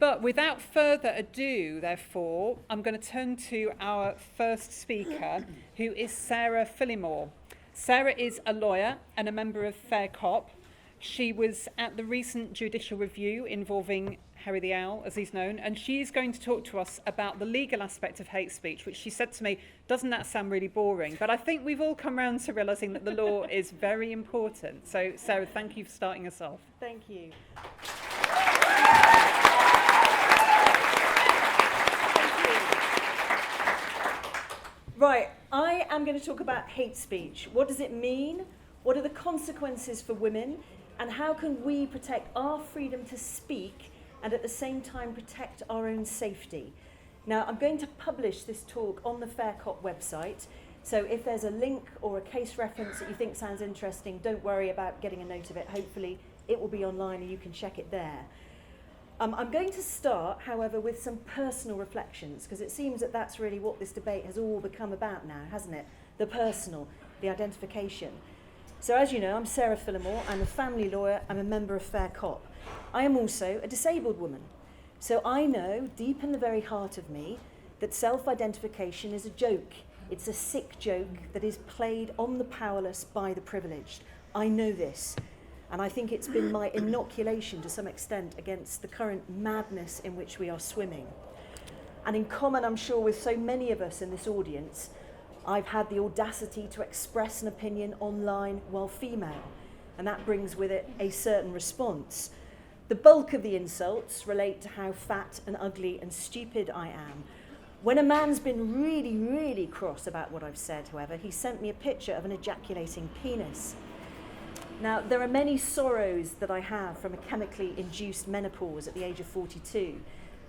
But without further ado, therefore, I'm going to turn to our first speaker, who is Sara Phillimore. Sara is a lawyer and a member of Fair Cop. She was at the recent judicial review involving Harry the Owl, as he's known, and she's going to talk to us about the legal aspect of hate speech, which she said to me, doesn't that sound really boring? But I think we've all come round to realising that the law is very important. So, Sara, thank you for starting us off. Thank you. Right, I am going to talk about hate speech. What does it mean? What are the consequences for women? And how can we protect our freedom to speak and at the same time protect our own safety? Now, I'm going to publish this talk on the Fair Cop website. So if there's a link or a case reference that you think sounds interesting, don't worry about getting a note of it. Hopefully it will be online and you can check it there. I'm going to start, however, with some personal reflections, because it seems that that's really what this debate has all become about now, hasn't it? The personal, the identification. So as you know, I'm Sara Phillimore, I'm a family lawyer, I'm a member of Fair Cop. I am also a disabled woman. So I know, deep in the very heart of me, that self-identification is a joke. It's a sick joke that is played on the powerless by the privileged. I know this. And I think it's been my inoculation to some extent against the current madness in which we are swimming. And in common, I'm sure, with so many of us in this audience, I've had the audacity to express an opinion online while female, and that brings with it a certain response. The bulk of the insults relate to how fat and ugly and stupid I am. When a man's been really, really cross about what I've said, however, he sent me a picture of an ejaculating penis. Now, there are many sorrows that I have from a chemically induced menopause at the age of 42,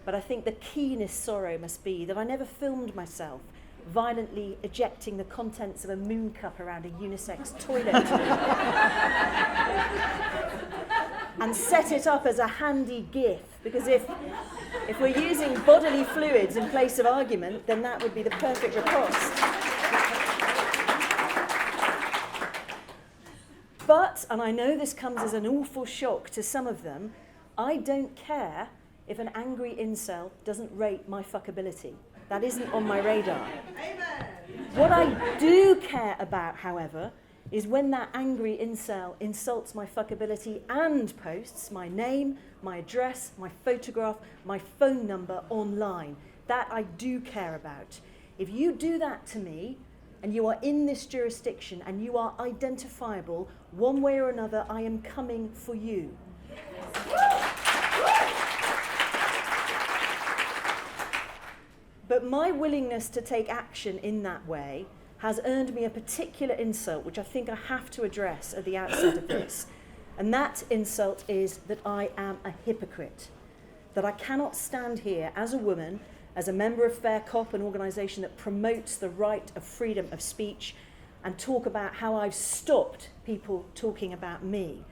but I think the keenest sorrow must be that I never filmed myself violently ejecting the contents of a moon cup around a unisex toilet and set it up as a handy GIF, because if we're using bodily fluids in place of argument, then that would be the perfect riposte. But, and I know this comes as an awful shock to some of them, I don't care if an angry incel doesn't rate my fuckability. That isn't on my radar. Amen. What I do care about, however, is when that angry incel insults my fuckability and posts my name, my address, my photograph, my phone number online. That I do care about. If you do that to me, and you are in this jurisdiction, and you are identifiable, one way or another, I am coming for you. But my willingness to take action in that way has earned me a particular insult, which I think I have to address at the outset of this. And that insult is that I am a hypocrite, that I cannot stand here as a woman, as a member of Fair Cop, an organisation that promotes the right of freedom of speech, and talk about how I've stopped people talking about me.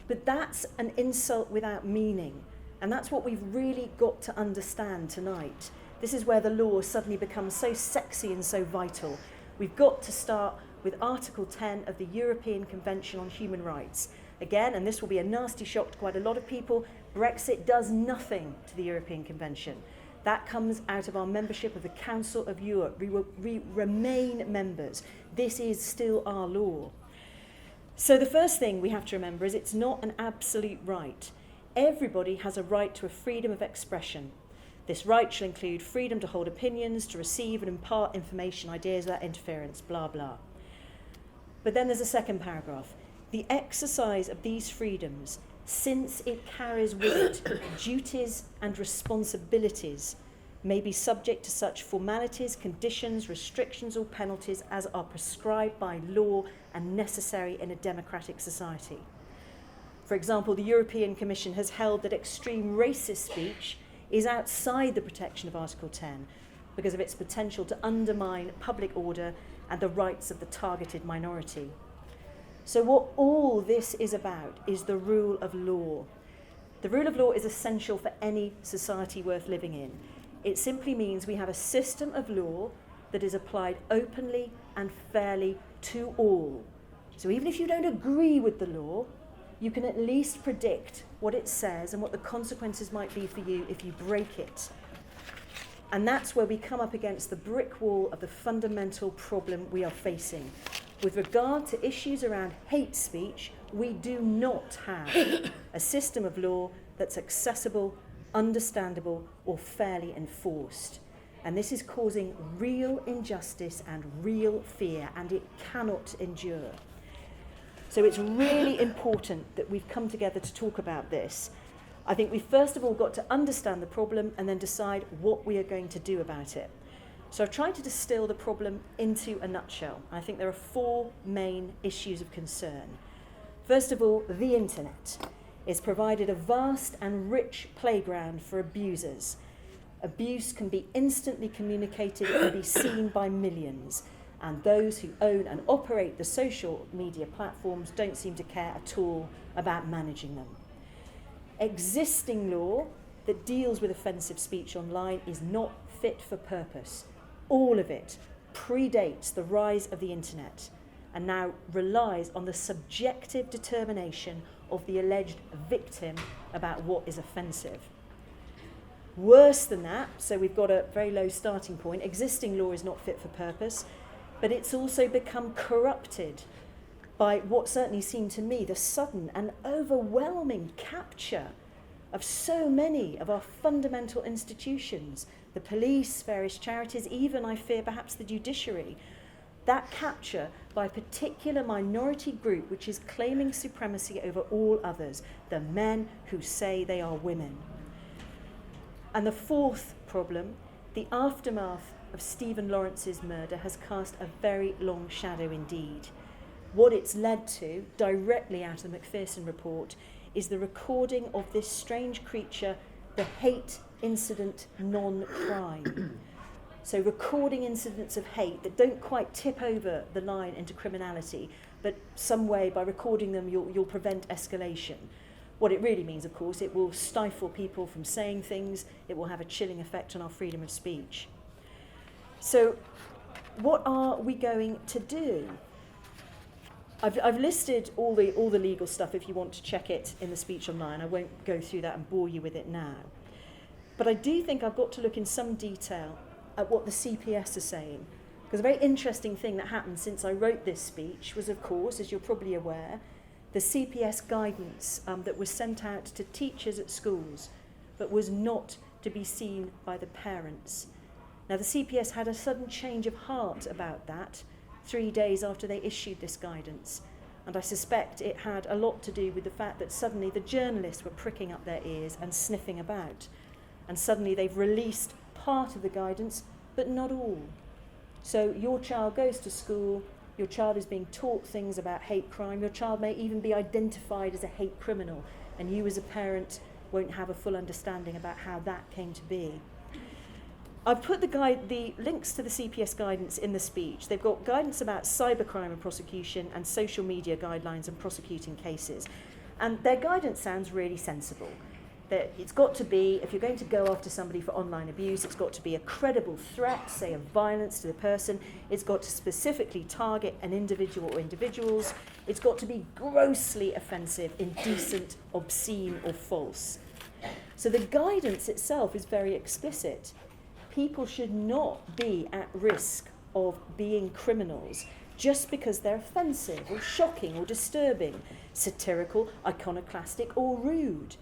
But that's an insult without meaning, and that's what we've really got to understand tonight. This is where the law suddenly becomes so sexy and so vital. We've got to start with Article 10 of the European Convention on Human Rights. Again, and this will be a nasty shock to quite a lot of people, Brexit does nothing to the European Convention. That comes out of our membership of the Council of Europe. We remain members. This is still our law. So the first thing we have to remember is it's not an absolute right. Everybody has a right to a freedom of expression. This right shall include freedom to hold opinions, to receive and impart information, ideas without interference, blah, blah. But then there's a second paragraph. The exercise of these freedoms, since it carries with it duties and responsibilities, may be subject to such formalities, conditions, restrictions or penalties as are prescribed by law and necessary in a democratic society. For example, the European Commission has held that extreme racist speech is outside the protection of Article 10 because of its potential to undermine public order and the rights of the targeted minority. So what all this is about is the rule of law. The rule of law is essential for any society worth living in. It simply means we have a system of law that is applied openly and fairly to all. So even if you don't agree with the law, you can at least predict what it says and what the consequences might be for you if you break it. And that's where we come up against the brick wall of the fundamental problem we are facing. With regard to issues around hate speech, we do not have a system of law that's accessible, understandable, or fairly enforced. And this is causing real injustice and real fear, and it cannot endure. So it's really important that we've come together to talk about this. I think we've first of all got to understand the problem and then decide what we are going to do about it. So I've tried to distill the problem into a nutshell. I think there are 4 main issues of concern. First of all, the internet has provided a vast and rich playground for abusers. Abuse can be instantly communicated, it can be seen by millions, and those who own and operate the social media platforms don't seem to care at all about managing them. Existing law that deals with offensive speech online is not fit for purpose. All of it predates the rise of the internet and now relies on the subjective determination of the alleged victim about what is offensive. Worse than that, so we've got a very low starting point, existing law is not fit for purpose, but it's also become corrupted by what certainly seemed to me the sudden and overwhelming capture of so many of our fundamental institutions, the police, various charities, even, I fear, perhaps the judiciary. That capture by a particular minority group which is claiming supremacy over all others, the men who say they are women. And the 4th problem, the aftermath of Stephen Lawrence's murder has cast a very long shadow indeed. What it's led to, directly out of the Macpherson report, is the recording of this strange creature, the hate incident non-crime. So recording incidents of hate that don't quite tip over the line into criminality, but some way by recording them you'll prevent escalation. What it really means, of course, it will stifle people from saying things, it will have a chilling effect on our freedom of speech. So what are we going to do? I've listed all the legal stuff if you want to check it in the speech online. I won't go through that and bore you with it now. But I do think I've got to look in some detail at what the CPS are saying. Because a very interesting thing that happened since I wrote this speech was, of course, as you're probably aware, the CPS guidance that was sent out to teachers at schools, but was not to be seen by the parents. Now, the CPS had a sudden change of heart about that 3 days after they issued this guidance. And I suspect it had a lot to do with the fact that suddenly the journalists were pricking up their ears and sniffing about. And suddenly they've released part of the guidance, but not all. So your child goes to school, your child is being taught things about hate crime, your child may even be identified as a hate criminal, and you as a parent won't have a full understanding about how that came to be. I've put the links to the CPS guidance in the speech. They've got guidance about cybercrime and prosecution and social media guidelines and prosecuting cases. And their guidance sounds really sensible. That it's got to be, if you're going to go after somebody for online abuse, it's got to be a credible threat, say of violence to the person. It's got to specifically target an individual or individuals. It's got to be grossly offensive, indecent, obscene, or false. So the guidance itself is very explicit. People should not be at risk of being criminals just because they're offensive or shocking or disturbing, satirical, iconoclastic, or rude,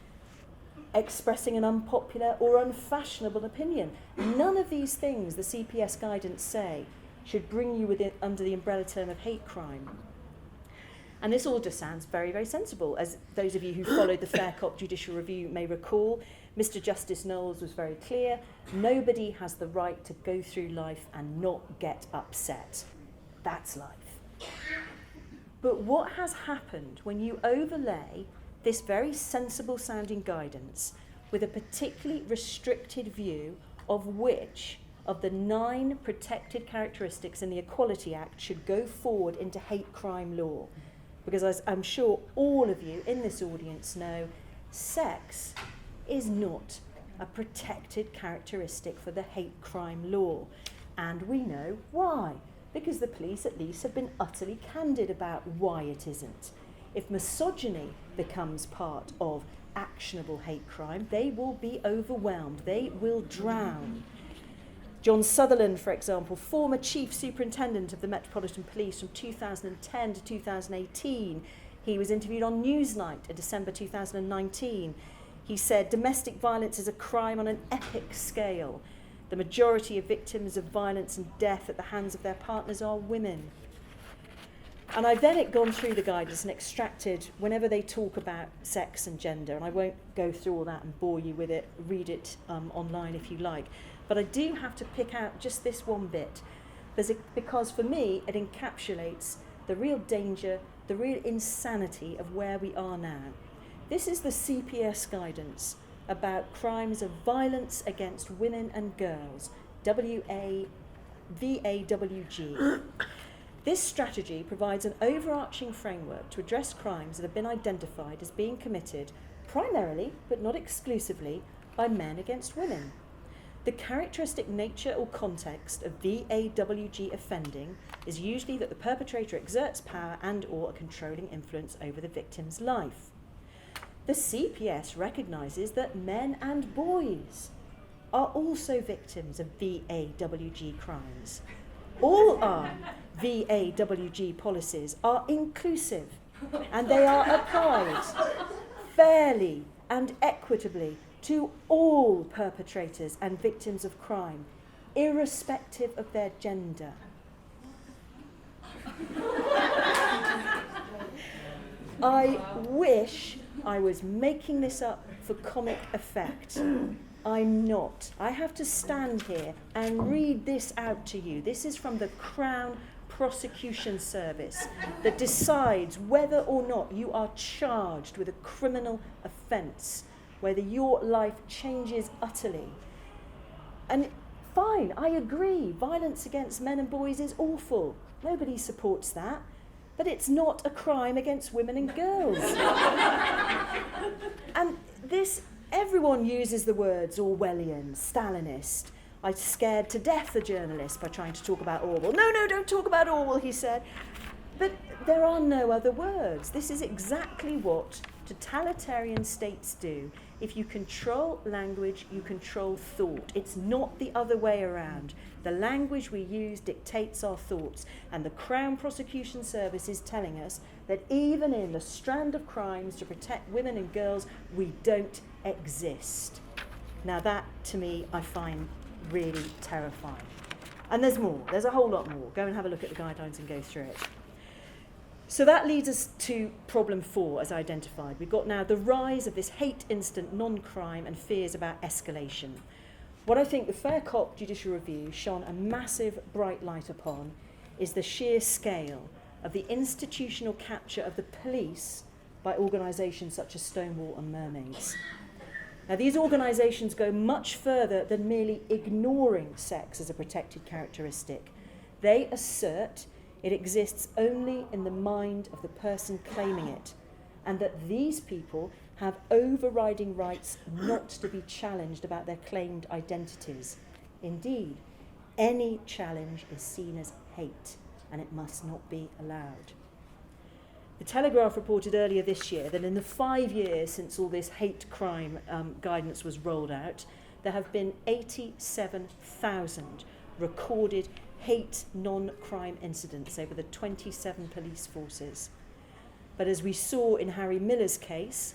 expressing an unpopular or unfashionable opinion. None of these things the CPS guidance say should bring you under the umbrella term of hate crime. And this all just sounds very, very sensible. As those of you who followed the Fair Cop Judicial Review may recall, Mr. Justice Knowles was very clear. Nobody has the right to go through life and not get upset. That's life. But what has happened when you overlay this very sensible sounding guidance with a particularly restricted view of which of the 9 protected characteristics in the Equality Act should go forward into hate crime law? Because as I'm sure all of you in this audience know, sex is not a protected characteristic for the hate crime law. And we know why. Because the police at least have been utterly candid about why it isn't. if misogyny becomes part of actionable hate crime, they will be overwhelmed, they will drown. John Sutherland, for example, former Chief Superintendent of the Metropolitan Police from 2010 to 2018, he was interviewed on Newsnight in December 2019. He said, domestic violence is a crime on an epic scale. The majority of victims of violence and death at the hands of their partners are women. And I've then gone through the guidance and extracted whenever they talk about sex and gender, and I won't go through all that and bore you with it, read it online if you like, but I do have to pick out just this one bit, because for me it encapsulates the real danger, the real insanity of where we are now. This is the CPS guidance about crimes of violence against women and girls, VAWG. This strategy provides an overarching framework to address crimes that have been identified as being committed primarily, but not exclusively, by men against women. The characteristic nature or context of VAWG offending is usually that the perpetrator exerts power and/or a controlling influence over the victim's life. The CPS recognises that men and boys are also victims of VAWG crimes. All our VAWG policies are inclusive and they are applied fairly and equitably to all perpetrators and victims of crime, irrespective of their gender. I wish I was making this up for comic effect. I'm not. I have to stand here and read this out to you. This is from the Crown Prosecution Service that decides whether or not you are charged with a criminal offence, whether your life changes utterly. And fine, I agree, violence against men and boys is awful. Nobody supports that. But it's not a crime against women and girls. And this, everyone uses the words Orwellian, Stalinist. I scared to death the journalist by trying to talk about Orwell. No, don't talk about Orwell, he said. But there are no other words. This is exactly what totalitarian states do. If you control language, you control thought. It's not the other way around. The language we use dictates our thoughts. And the Crown Prosecution Service is telling us that even in the strand of crimes to protect women and girls, we don't exist. Now that, to me, I find really terrifying. And there's more. There's a whole lot more. Go and have a look at the guidelines and go through it. So that leads us to problem 4, as identified. We've got now the rise of this hate instant non-crime and fears about escalation. What I think the Fair Cop Judicial Review shone a massive bright light upon is the sheer scale of the institutional capture of the police by organisations such as Stonewall and Mermaids. Now, these organisations go much further than merely ignoring sex as a protected characteristic. They assert it exists only in the mind of the person claiming it, and that these people have overriding rights not to be challenged about their claimed identities. Indeed, any challenge is seen as hate, and it must not be allowed. The Telegraph reported earlier this year that in the 5 years since all this hate crime guidance was rolled out, there have been 87,000 recorded hate non-crime incidents over the 27 police forces. But as we saw in Harry Miller's case,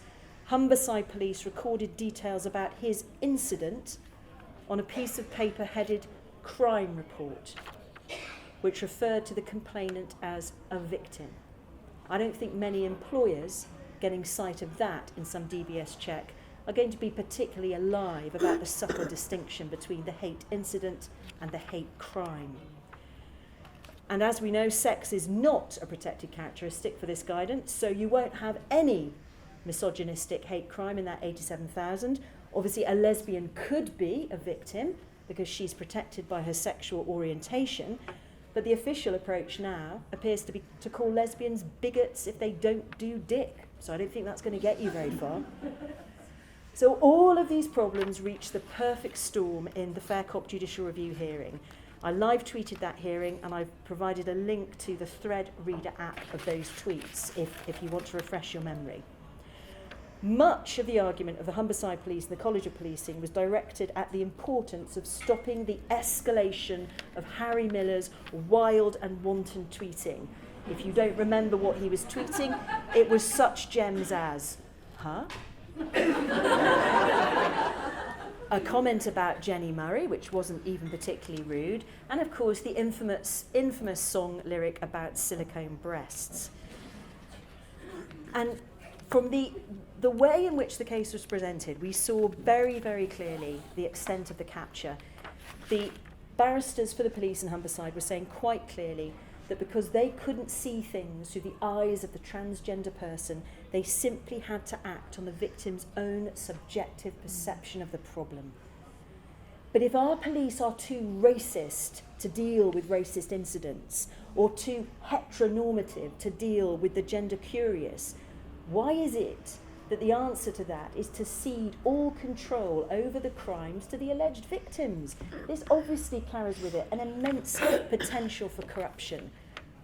Humberside Police recorded details about his incident on a piece of paper headed Crime Report, which referred to the complainant as a victim. I don't think many employers getting sight of that in some DBS check are going to be particularly alive about the subtle distinction between the hate incident and the hate crime. And as we know, sex is not a protected characteristic for this guidance, so you won't have any misogynistic hate crime in that 87,000. Obviously, a lesbian could be a victim because she's protected by her sexual orientation, but the official approach now appears to be to call lesbians bigots if they don't do dick. So I don't think that's going to get you very far. So all of these problems reach the perfect storm in the Fair Cop Judicial Review hearing. I live tweeted that hearing, and I've provided a link to the Thread Reader app of those tweets if you want to refresh your memory. Much of the argument of the Humberside Police and the College of Policing was directed at the importance of stopping the escalation of Harry Miller's wild and wanton tweeting. If you don't remember what he was tweeting, it was such gems as, huh? A comment about Jenny Murray, which wasn't even particularly rude, and of course the infamous song lyric about silicone breasts. And from the way in which the case was presented, we saw very, very clearly the extent of the capture. The barristers for the police in Humberside were saying quite clearly that because they couldn't see things through the eyes of the transgender person, they simply had to act on the victim's own subjective perception of the problem. But if our police are too racist to deal with racist incidents, or too heteronormative to deal with the gender curious, why is it that the answer to that is to cede all control over the crimes to the alleged victims? This obviously carries with it an immense potential for corruption,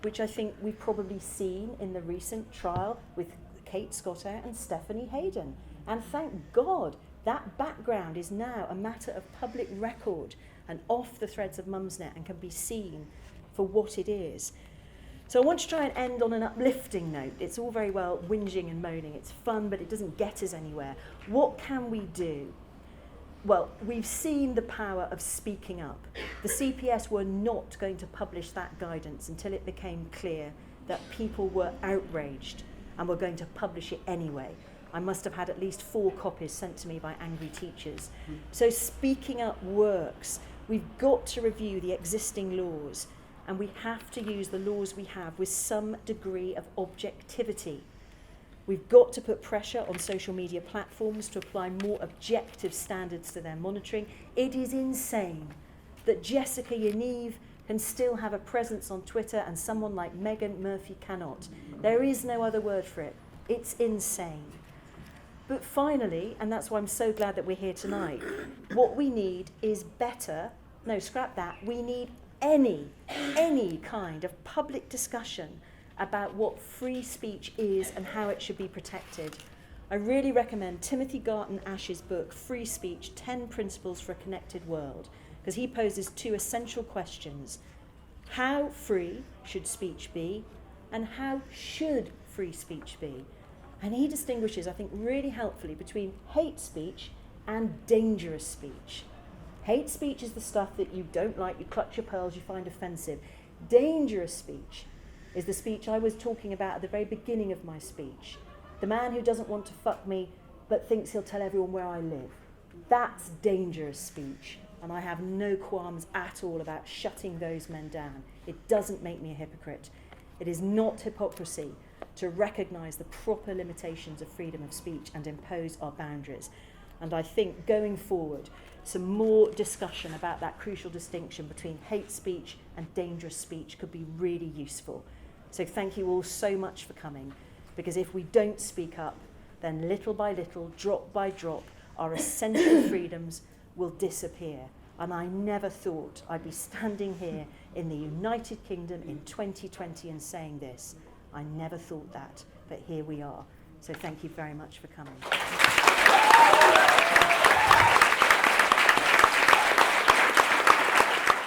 which I think we've probably seen in the recent trial with Kate Scotto and Stephanie Hayden. And thank God that background is now a matter of public record and off the threads of Mumsnet and can be seen for what it is. So I want to try and end on an uplifting note. It's all very well whinging and moaning. It's fun, but it doesn't get us anywhere. What can we do? Well, we've seen the power of speaking up. The CPS were not going to publish that guidance until it became clear that people were outraged and were going to publish it anyway. I must have had at least 4 copies sent to me by angry teachers. So speaking up works. We've got to review the existing laws, and we have to use the laws we have with some degree of objectivity. We've got to put pressure on social media platforms to apply more objective standards to their monitoring. It is insane that Jessica Yaniv can still have a presence on Twitter and someone like Meghan Murphy cannot. There is no other word for it. It's insane. But finally, and that's why I'm so glad that we're here tonight, what we need is better, no, scrap that, we need any kind of public discussion about what free speech is and how it should be protected. I really recommend Timothy Garton Ash's book, Free Speech, 10 Principles for a Connected World, because he poses 2 essential questions. How free should speech be, and how should free speech be? And he distinguishes, I think, really helpfully between hate speech and dangerous speech. Hate speech is the stuff that you don't like, you clutch your pearls, you find offensive. Dangerous speech is the speech I was talking about at the very beginning of my speech. The man who doesn't want to fuck me but thinks he'll tell everyone where I live. That's dangerous speech, and I have no qualms at all about shutting those men down. It doesn't make me a hypocrite. It is not hypocrisy to recognise the proper limitations of freedom of speech and impose our boundaries. And I think going forward, some more discussion about that crucial distinction between hate speech and dangerous speech could be really useful. So thank you all so much for coming, because if we don't speak up, then little by little, drop by drop, our essential freedoms will disappear. And I never thought I'd be standing here in the United Kingdom in 2020 and saying this. I never thought that, but here we are. So thank you very much for coming.